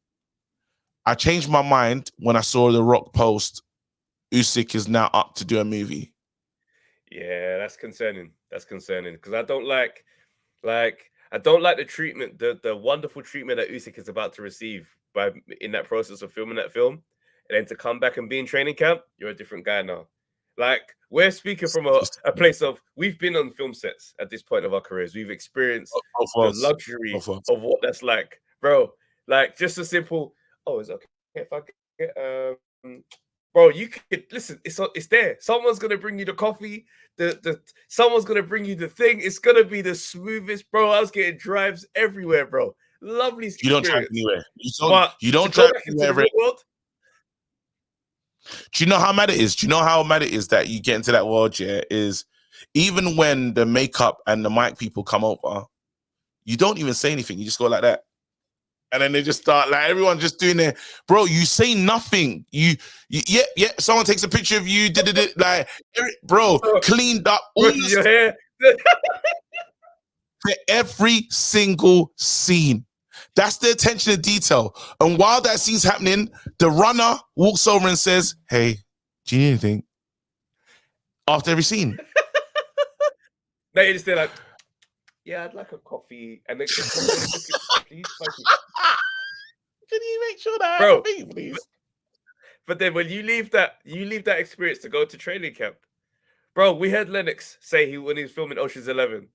I changed my mind when I saw The Rock post Usyk is now up to do a movie. Yeah, that's concerning. That's concerning because I don't like the treatment, the wonderful treatment that Usyk is about to receive in that process of filming that film, and then to come back and be in training camp, you're a different guy now. Like, we're speaking from a place of, we've been on film sets at this point of our careers. We've experienced the luxury of what that's like, bro. Like, just a simple, it's okay if I get bro, you could listen. It's there. Someone's gonna bring you the coffee. Someone's gonna bring you the thing. It's gonna be the smoothest, bro. I was getting drives everywhere, bro. Lovely experience. You don't drive anywhere. You don't drive anywhere. Do you know how mad it is? Do you know how mad it is that you get into that world? Yeah, is even when the makeup and the mic people come over, you don't even say anything. You just go like that. And then they just start like everyone just doing their bro. You say nothing. Someone takes a picture of you. Did it like bro? Cleaned up all your hair for every single scene. That's the attention to detail. And while that scene's happening, the runner walks over and says, "Hey, do you need anything?" After every scene. They just they're like, "Yeah, I'd like a coffee." And they please, thank you. Can you make sure that bro, me, please? But then when you leave that experience to go to training camp, bro, we heard Lennox say when he was filming Ocean's 11,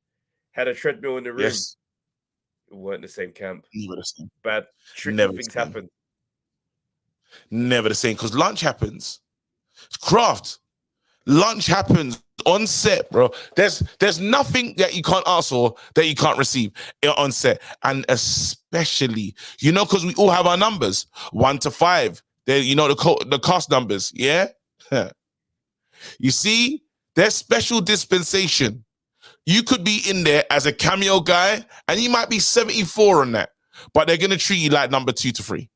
had a treadmill in the room. Yes. We weren't the same camp. Never the same. Bad tricky things happen. Never the same, because lunch happens. Craft. Lunch happens on set, bro. There's nothing that you can't ask for that you can't receive on set. And especially, you know, because we all have our numbers, 1 to 5. You know, the cast numbers, yeah? You see, there's special dispensation. You could be in there as a cameo guy, and you might be 74 on that, but they're going to treat you like number 2 to 3.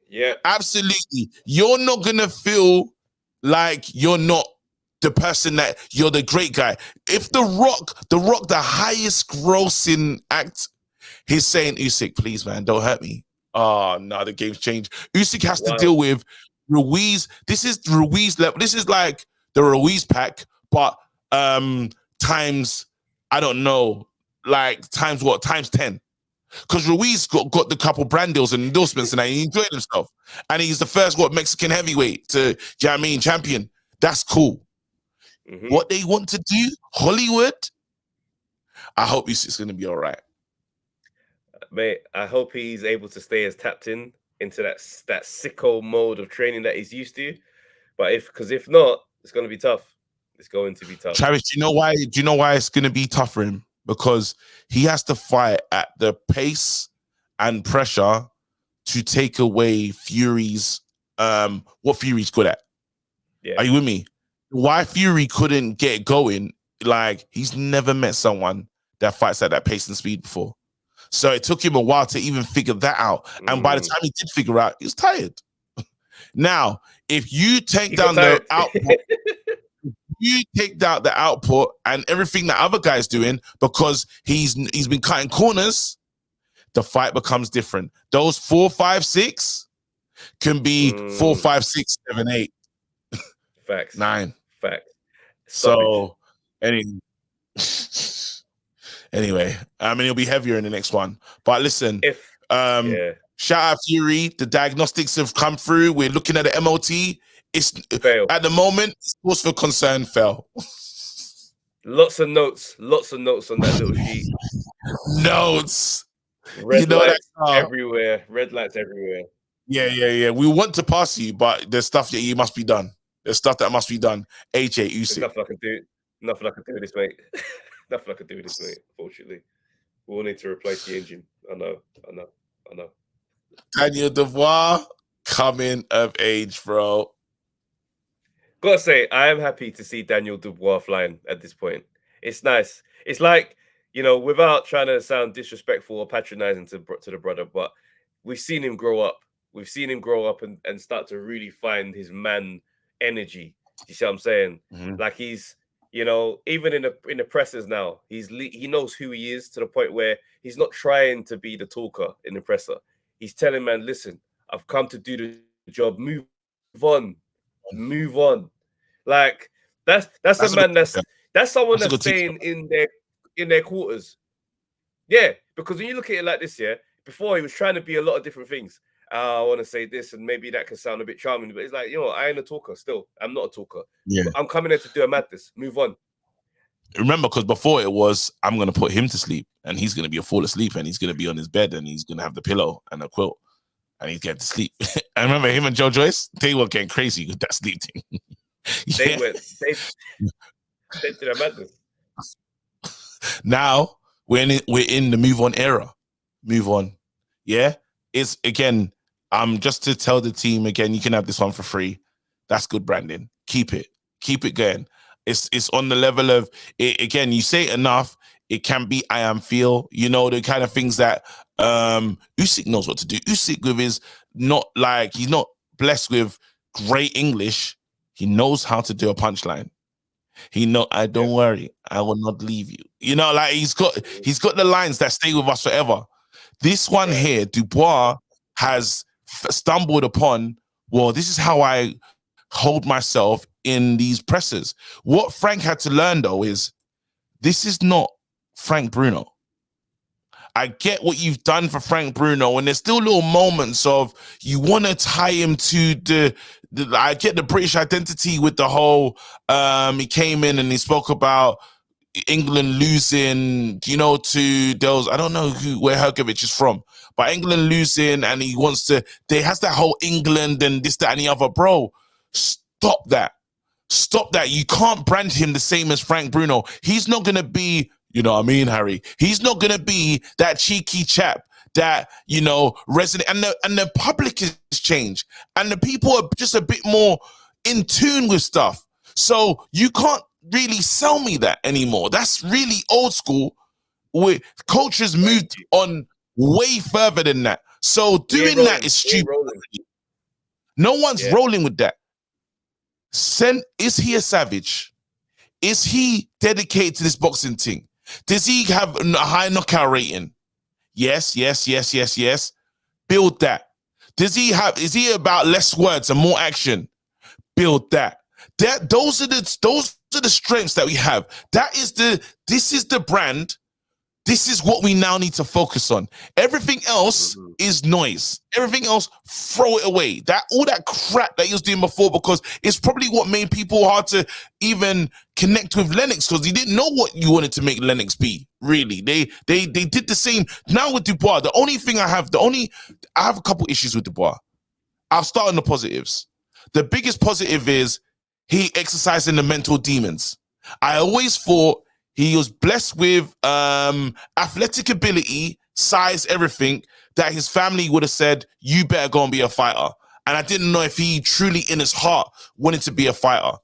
Yeah. Absolutely. You're not going to feel like you're not the person that you're the great guy. If the Rock, the highest grossing act, he's saying, Usyk, please, man, don't hurt me. Oh, no, the game's changed. Usyk has to deal with Ruiz. This is Ruiz level. This is like the Ruiz pack, but times, I don't know, like times what? Times 10. Because Ruiz got the couple brand deals and endorsements and he enjoyed himself. And he's the first, Mexican heavyweight to, you know what I mean, champion. That's cool. Mm-hmm. What they want to do, Hollywood, I hope it's going to be all right. Mate, I hope he's able to stay as tapped into that sicko mode of training that he's used to. But if not, it's going to be tough. It's going to be tough. Travis, do you know why? Do you know why it's going to be tough for him? Because he has to fight at the pace and pressure to take away Fury's what Fury's good at. Yeah. Are you with me? Why Fury couldn't get going? Like, he's never met someone that fights at that pace and speed before. So it took him a while to even figure that out. And by the time he did figure out, he was tired. Now, if you take down the output, you take down the output and everything that other guy's doing, because he's been cutting corners, the fight becomes different. Those 4, 5, 6 can be 4, 5, 6, 7, 8. Facts. 9. Facts. So, anyway, I mean, it'll be heavier in the next one. But listen, shout out Fury. The diagnostics have come through. We're looking at the MOT. It's at the moment, cause for concern fell. Lots of notes on that little sheet. Notes. Red lights everywhere. Red lights everywhere. Yeah. We want to pass you, but there's stuff that you must be done. There's stuff that must be done. AJ Usyk. Nothing I can do. Nothing I can do with this, mate. Nothing I can do with this, mate. Unfortunately, we'll need to replace the engine. I know. Daniel Dubois coming of age, bro. Gotta say, I am happy to see Daniel Dubois flying at this point. It's nice. It's like, you know, without trying to sound disrespectful or patronizing to the brother, but we've seen him grow up. We've seen him grow up and start to really find his man energy. You see what I'm saying? Mm-hmm. Like, he's, you know, even in the presses now, he knows who he is, to the point where he's not trying to be the talker in the presser. He's telling man, listen, I've come to do the job. Move on. Like, that's a man that's someone that's staying in their quarters. Yeah, because when you look at it like this, before he was trying to be a lot of different things. I want to say this, and maybe that can sound a bit charming, but it's like, you know, I ain't a talker still. I'm not a talker. Yeah. I'm coming here to do a madness. Move on. Remember, because before it was, I'm going to put him to sleep, and he's going to fall asleep, and he's going to be on his bed, and he's going to have the pillow and a quilt, and he's getting to sleep. I remember him and Joe Joyce, they were getting crazy with that sleep thing. They did a madness. Now, we're in the move on era. Move on. Yeah? It's, again, just to tell the team again, you can have this one for free. That's good branding. Keep it going. It's on the level of it, again, you say it enough, it can be I am feel, you know, the kind of things that Usyk knows what to do. Usyk with his he's not blessed with great English. He knows how to do a punchline. Don't worry, I will not leave you. You know, like he's got the lines that stay with us forever. This one here, Dubois has stumbled upon, well, this is how I hold myself in these presses. What Frank had to learn, though, is this is not Frank Bruno. I get what you've done for Frank Bruno, and there's still little moments of you want to tie him to I get the British identity with the whole, he came in and he spoke about England losing, you know, to those, I don't know where Hergovich is from, but England losing and he wants to, they has that whole England and this, that, and the other. Bro, stop that. Stop that. You can't brand him the same as Frank Bruno. He's not going to be, you know what I mean, Harry? He's not going to be that cheeky chap that, you know, resident. And the public has changed. And the people are just a bit more in tune with stuff. So you can't really sell me that anymore. That's really old school. Culture's moved on way further than that. So doing that is stupid. No one's rolling with that. Is he a savage? Is he dedicated to this boxing thing? Does he have a high knockout rating? Yes. Build that. Is he about less words and more action? Build that. Those are the strengths that we have. This is the brand. This is what we now need to focus on. Everything else is noise. Everything else, throw it away. All that crap that he was doing before, because it's probably what made people hard to even connect with Lennox, because he didn't know what you wanted to make Lennox be. Really, they did the same. Now with Dubois, I have a couple issues with Dubois. I'll start on the positives. The biggest positive is he exercising the mental demons. I always thought he was blessed with athletic ability, size, everything, that his family would have said, you better go and be a fighter. And I didn't know if he truly in his heart wanted to be a fighter.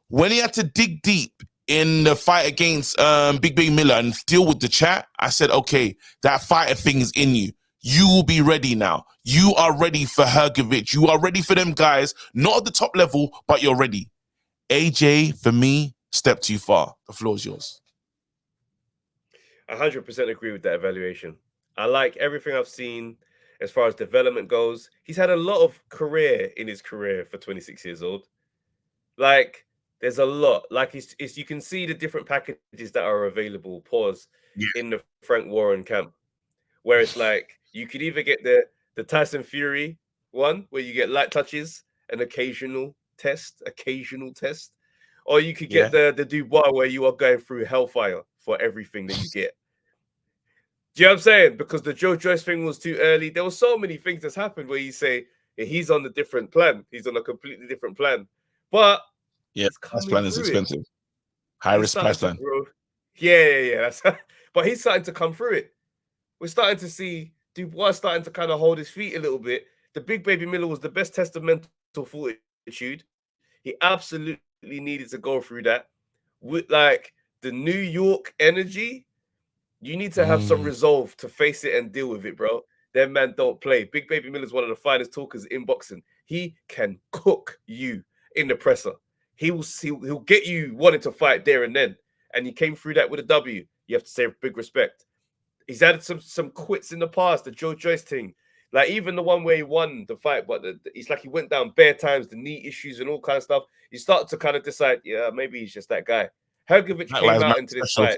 When he had to dig deep in the fight against Big Baby Miller and deal with the chat, I said, okay, that fighter thing is in you. You will be ready now. You are ready for Hrgovic. You are ready for them guys, not at the top level, but you're ready. AJ, for me, step too far. The floor is yours. 100% agree with that evaluation. I like everything I've seen as far as development goes. He's had a lot of career in his career for 26 years old. Like, there's a lot. Like, you can see the different packages that are available, in the Frank Warren camp, where it's like, you could either get the Tyson Fury one, where you get light touches, an occasional test, or you could get the Dubois, where you are going through hellfire for everything that you get. Do you know what I'm saying? Because the Joe Joyce thing was too early. There were so many things that's happened where you say he's on a different plan. He's on a completely different plan. But this plan is expensive. High risk price plan. Yeah. But he's starting to come through it. We're starting to see Dubois starting to kind of hold his feet a little bit. The Big Baby Miller was the best test of mental fortitude. He absolutely needed to go through that. With like the New York energy, you need to have some resolve to face it and deal with it, bro. Them man don't play. Big Baby Miller's one of the finest talkers in boxing. He can cook you in the presser. He'll get you wanting to fight there and then. And he came through that with a W. You have to say big respect. He's had some quits in the past, the Joe Joyce thing. Like, even the one where he won the fight, but it's like he went down bare times, the knee issues and all kind of stuff. You start to kind of decide, yeah, maybe he's just that guy. Hrgovic came out into this fight.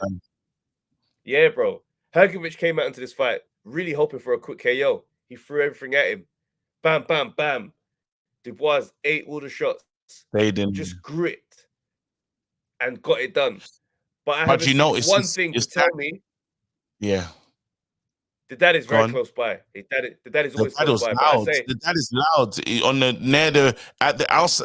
Yeah, bro. Hrgovic came out into this fight really hoping for a quick KO. He threw everything at him. Bam, bam, bam. Dubois ate all the shots. They didn't. Just grit and got it done. But I have one thing to tell me. Yeah. The dad is very close by. The dad is always close by. The dad is loud on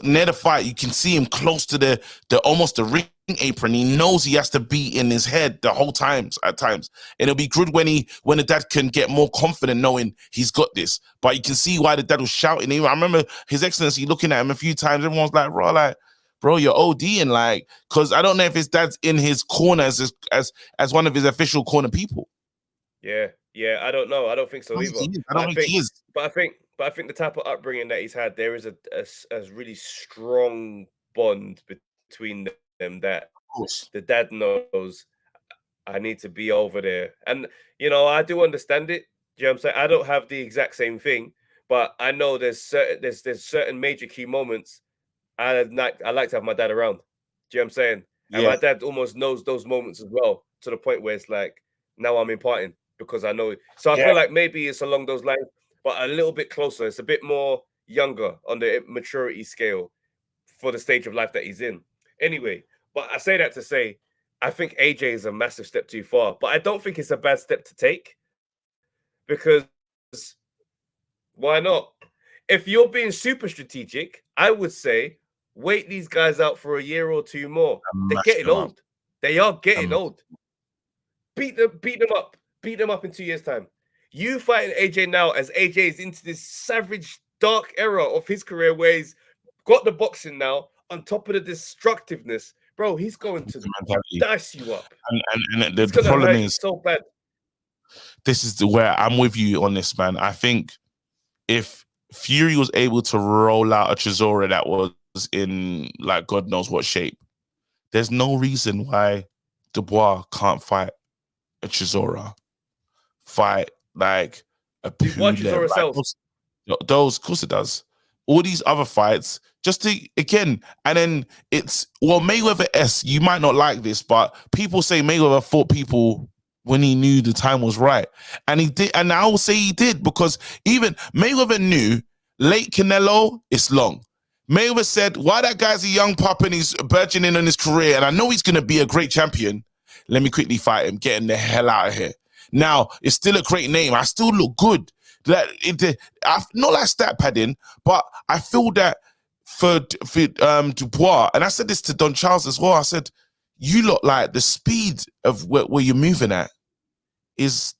near the fight. You can see him close to the almost the ring apron. He knows he has to be in his head the whole times at times, and it'll be good when the dad can get more confident knowing he's got this. But you can see why the dad was shouting. I remember His Excellency looking at him a few times. Everyone's like, bro, you're ODing, like, because I don't know if his dad's in his corner as one of his official corner people. Yeah, I don't know. I don't think so either. I don't think he is. But I think the type of upbringing that he's had, there is a really strong bond between them that the dad knows I need to be over there. And, I do understand it. Do you know what I'm saying? I don't have the exact same thing, but I know there's certain major key moments I like to have my dad around. Do you know what I'm saying? And my dad almost knows those moments as well, to the point where it's like, now I'm imparting because I know it. So I feel like maybe it's along those lines, but a little bit closer. It's a bit more younger on the maturity scale for the stage of life that he's in. Anyway, but I say that to say, I think AJ is a massive step too far, but I don't think it's a bad step to take, because why not? If you're being super strategic, I would say wait these guys out for a year or two more. And They're mash getting them up. old. They are getting Um, old. Beat them up in 2 years' time. You fighting AJ now as AJ is into this savage, dark era of his career where he's got the boxing now on top of the destructiveness. Bro, he's going to mentality. dice you up. And It's the gonna problem hurt you is, so bad. this is where I'm with you on this, man. I think if Fury was able to roll out a Chisora that was in like God knows what shape, there's no reason why Dubois can't fight a Chisora, fight like a Dubois Pulev. Chisora Like sells. those, of course it does. All these other fights, just to again, and then it's Mayweather S. You might not like this, but people say Mayweather fought people when he knew the time was right, and he did. And I will say he did because even Mayweather knew late Canelo is long. Mayweather said, "Why that guy's a young pup and he's burgeoning in his career, and I know he's going to be a great champion. Let me quickly fight him, getting the hell out of here." Now it's still a great name. I still look good. That not like stat padding, but I feel that for Dubois, and I said this to Don Charles as well. I said, "You look like the speed of where you're moving at is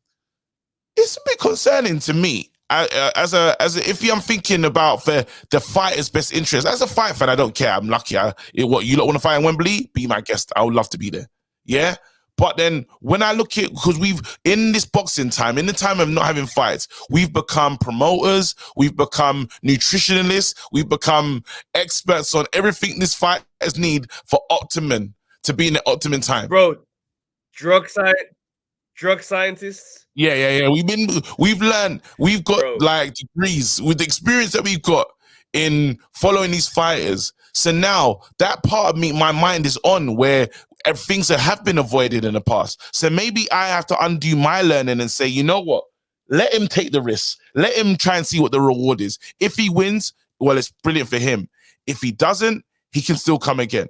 it's a bit concerning to me." If I'm thinking about the fighter's best interest, as a fight fan, I don't care. I'm lucky. What you lot want to fight in Wembley? Be my guest. I would love to be there. Yeah. But then when I look at, because we've, in this boxing time, in the time of not having fights, we've become promoters, we've become nutritionalists, we've become experts on everything this fighters need for optimum, to be in the optimum time. Bro, drug scientists. Yeah. We've learned, we've got like degrees with the experience that we've got in following these fighters. So now that part of me, my mind is on where things that have been avoided in the past. So maybe I have to undo my learning and say, you know what? Let him take the risk. Let him try and see what the reward is. If he wins, well, it's brilliant for him. If he doesn't, he can still come again.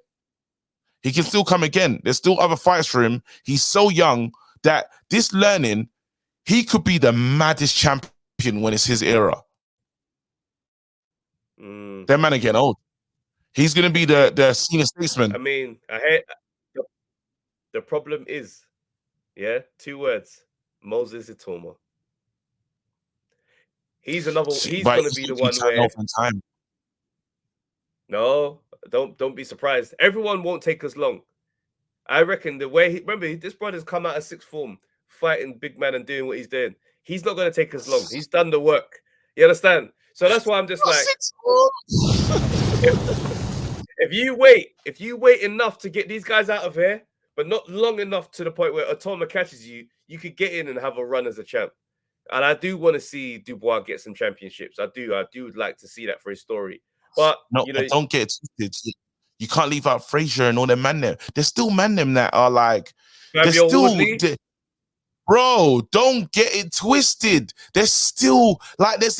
He can still come again. There's still other fights for him. He's so young that this learning, he could be the maddest champion when it's his era. That man are getting old. He's going to be the senior statesman. I mean, I hate the problem is, yeah, 2 words: Moses Itoma. He's another. He's going to be the one where. Time. No, don't be surprised. Everyone won't take as long. I reckon the way remember this brother's come out of sixth form, fighting big man and doing what he's doing. He's not going to take as long. He's done the work. You understand? So that's why I'm just like, if you wait enough to get these guys out of here, but not long enough to the point where Itoma catches you, you could get in and have a run as a champ. And I do want to see Dubois get some championships. I do like to see that for his story. But no, you know, don't get it twisted. You can't leave out Frazier and all them man them. There's still man them that are like, there's still, bro, don't get it twisted. There's still like there's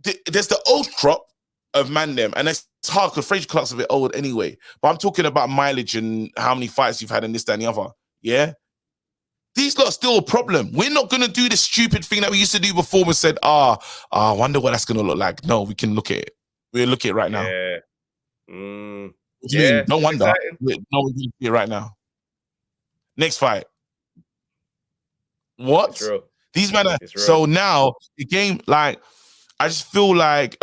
the old crop of man them, and it's hard because Frazier Clark's a bit old anyway. But I'm talking about mileage and how many fights you've had in this, that, and the other. Yeah. These lot are still a problem. We're not going to do this stupid thing that we used to do before. We said, I wonder what that's going to look like. No, we can look at it. We'll look at it right now. Yeah. No wonder. No, we can see it right now. Next fight. What? These men are so now the game, like, I just feel like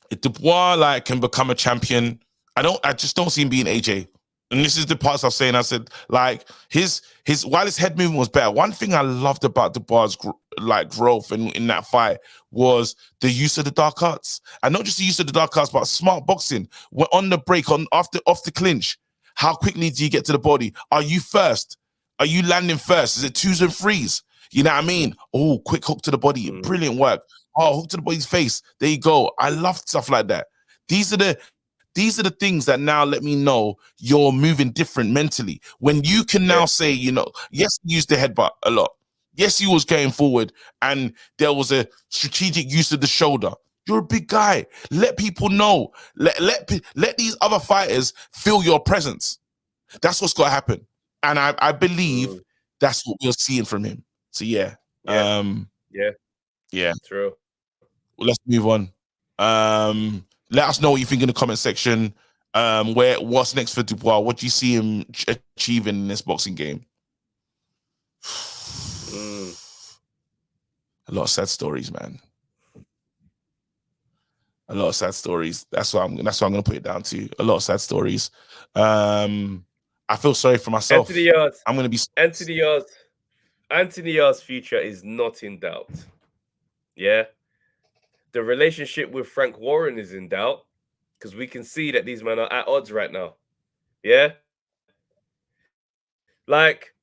if Dubois like can become a champion, I just don't see him being AJ. And this is the parts I was saying. I said, like, his while his head movement was better, one thing I loved about Dubois' growth in that fight was the use of the dark arts. And not just the use of the dark arts, but smart boxing. We're on the break, off the clinch. How quickly do you get to the body? Are you first? Are you landing first? Is it 2s and 3s? You know what I mean? Oh, quick hook to the body. Brilliant work. Oh, hook to the body's face. There you go. I love stuff like that. These are the things that now let me know you're moving different mentally. When you can now say, you know, yes, you used the headbutt a lot. Yes, you was going forward and there was a strategic use of the shoulder. You're a big guy. Let people know. Let these other fighters feel your presence. That's what's got to happen. And I believe that's what we're seeing from him. So yeah. Yeah. True. Let's move on. Let us know what you think in the comment section. What's next for Dubois? What do you see him achieving in this boxing game? A lot of sad stories, man. A lot of sad stories. That's what I'm gonna put it down to. A lot of sad stories. I feel sorry for myself. I'm gonna be Anthony Yard's future is not in doubt. Yeah. The relationship with Frank Warren is in doubt because we can see that these men are at odds right now. Yeah. Like,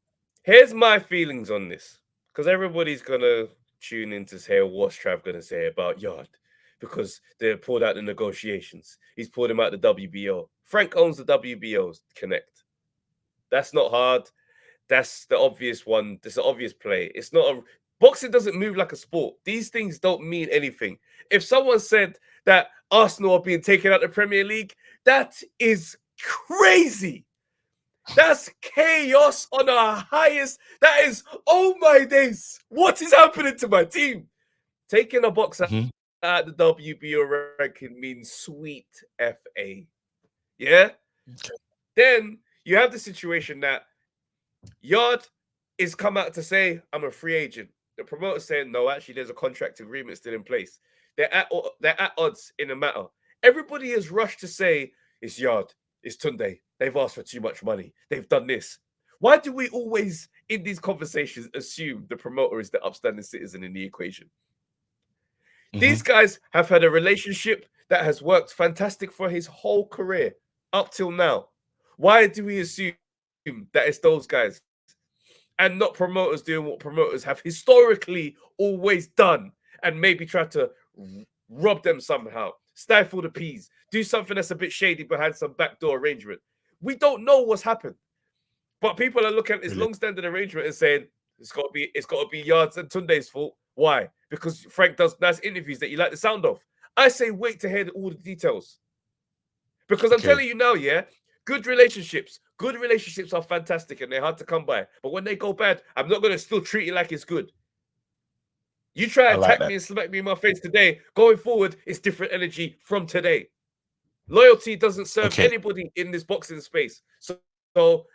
here's my feelings on this, because everybody's gonna tune in to hear what's Trav gonna say about Yard, because they pulled out the negotiations. He's pulled him out the WBO. Frank owns the WBO's Connect. That's not hard. That's the obvious one. That's the obvious play. It's not a boxing doesn't move like a sport. These things don't mean anything. If someone said that Arsenal are being taken out of the Premier League, that is crazy. That's chaos on our highest. That is, oh my days. What is happening to my team? Taking a boxer at the WBO ranking means sweet FA. Yeah? Okay. Then you have the situation that Yard is come out to say, I'm a free agent. The promoter's saying, no, actually, there's a contract agreement still in place. They're at odds in the matter. Everybody is rushed to say, it's Yard, it's Tunde. They've asked for too much money. They've done this. Why do we always, in these conversations, assume the promoter is the upstanding citizen in the equation? These guys have had a relationship that has worked fantastic for his whole career up till now. Why do we assume that it's those guys and not promoters doing what promoters have historically always done and maybe try to rob them somehow, stifle the peas, do something that's a bit shady behind some backdoor arrangement? We don't know what's happened, but people are looking at this long-standing arrangement and saying it's got to be Yards and Tunde's fault. Why? Because Frank does nice interviews that you like the sound of. I say wait to hear all the details, because I'm telling you now, yeah, good relationships are fantastic and they're hard to come by. But when they go bad, I'm not going to still treat it like it's good. You try to attack me and smack me in my face today. Going forward, it's different energy from today. Loyalty doesn't serve anybody in this boxing space. So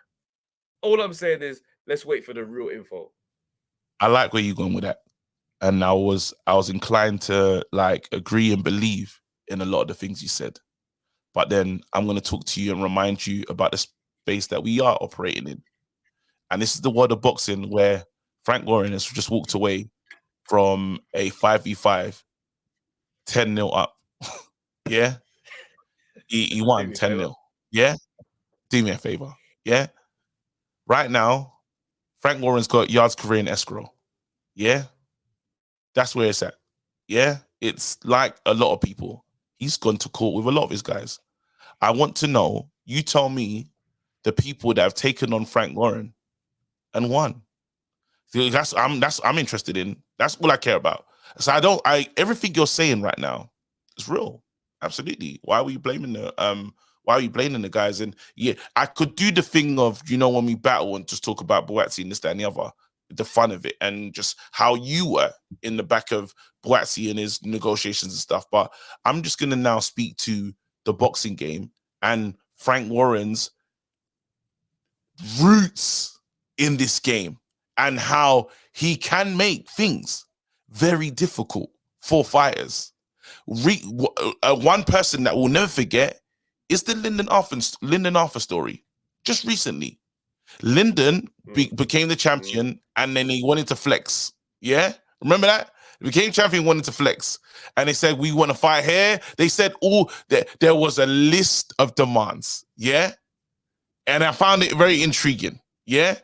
all I'm saying is let's wait for the real info. I like where you're going with that. And I was inclined to like agree and believe in a lot of the things you said. But then I'm going to talk to you and remind you about the space that we are operating in. And this is the world of boxing where Frank Warren has just walked away from a 5v5, 10-0 up. Yeah? He won 10-0. Yeah? Do me a favor. Yeah? Right now, Frank Warren's got Yard's career in escrow. Yeah? That's where it's at. Yeah? It's like a lot of people. He's gone to court with a lot of his guys. I want to know, you tell me the people that have taken on Frank Warren and won. I'm interested in. That's all I care about. So everything you're saying right now is real. Absolutely. Why are you blaming the guys? And yeah, I could do the thing of, when we battle and just talk about Buatsi and this, that, and the other, the fun of it, and just how you were in the back of Buatsi and his negotiations and stuff. But I'm just going to now speak to the boxing game and Frank Warren's roots in this game and how he can make things very difficult for fighters. One person that we'll never forget is the Lyndon Arthur story. Just recently, Lyndon became the champion, and then he wanted to flex. Yeah, remember that? He became champion, wanted to flex, and they said, "We want to fight here." They said, there was a list of demands. Yeah, and I found it very intriguing. Yeah,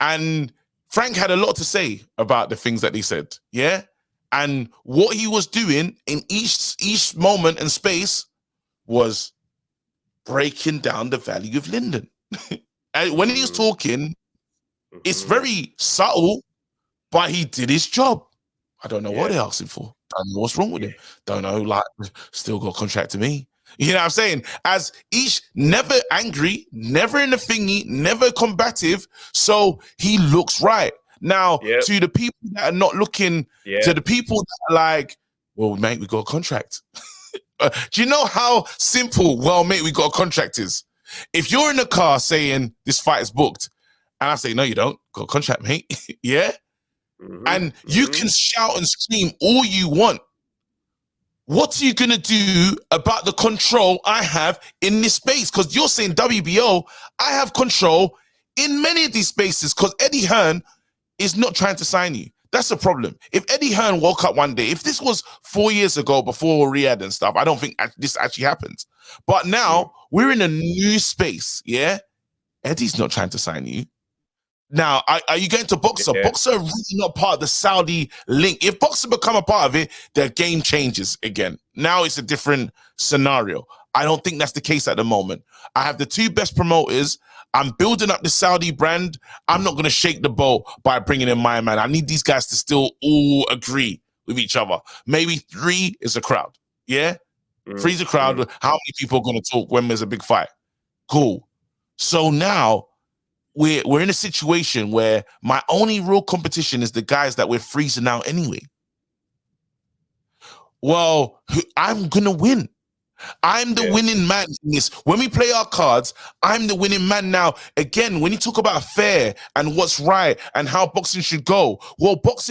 and Frank had a lot to say about the things that they said. Yeah, and what he was doing in each moment and space was breaking down the value of Lyndon. And when he's talking, it's very subtle, but he did his job. I don't know what they're asking for. Don't know what's wrong with him. Don't know, like, still got a contract to me. You know what I'm saying? As each, never angry, never in a thingy, never combative, so he looks right. Now, Yep. to the people that are not looking, Yeah. to the people that are like, well, mate, we got a contract. Do you know how simple, well, mate, we got a contract is? If you're in the car saying this fight is booked, and I say, no, you don't, got a contract, mate. Yeah? And you can shout and scream all you want. What are you going to do about the control I have in this space? Because you're saying WBO, I have control in many of these spaces because Eddie Hearn is not trying to sign you. That's the problem. If Eddie Hearn woke up one day, if this was 4 years ago before Riyadh and stuff, I don't think this actually happens. But now we're in a new space, yeah? Eddie's not trying to sign you. Now, are you going to Boxer? Yeah. Boxer really not part of the Saudi link. If Boxer become a part of it, their game changes again. Now it's a different scenario. I don't think that's the case at the moment. I have the two best promoters. I'm building up the Saudi brand. I'm not going to shake the boat by bringing in my man. I need these guys to still all agree with each other. Maybe 3 is a crowd. Yeah? 3 is a crowd. How many people are going to talk when there's a big fight? Cool. So now we're in a situation where my only real competition is the guys that we're freezing out anyway. Well, I'm going to win. I'm the winning man in this. When we play our cards, I'm the winning man. Now, again, when you talk about fair and what's right and how boxing should go, well, boxing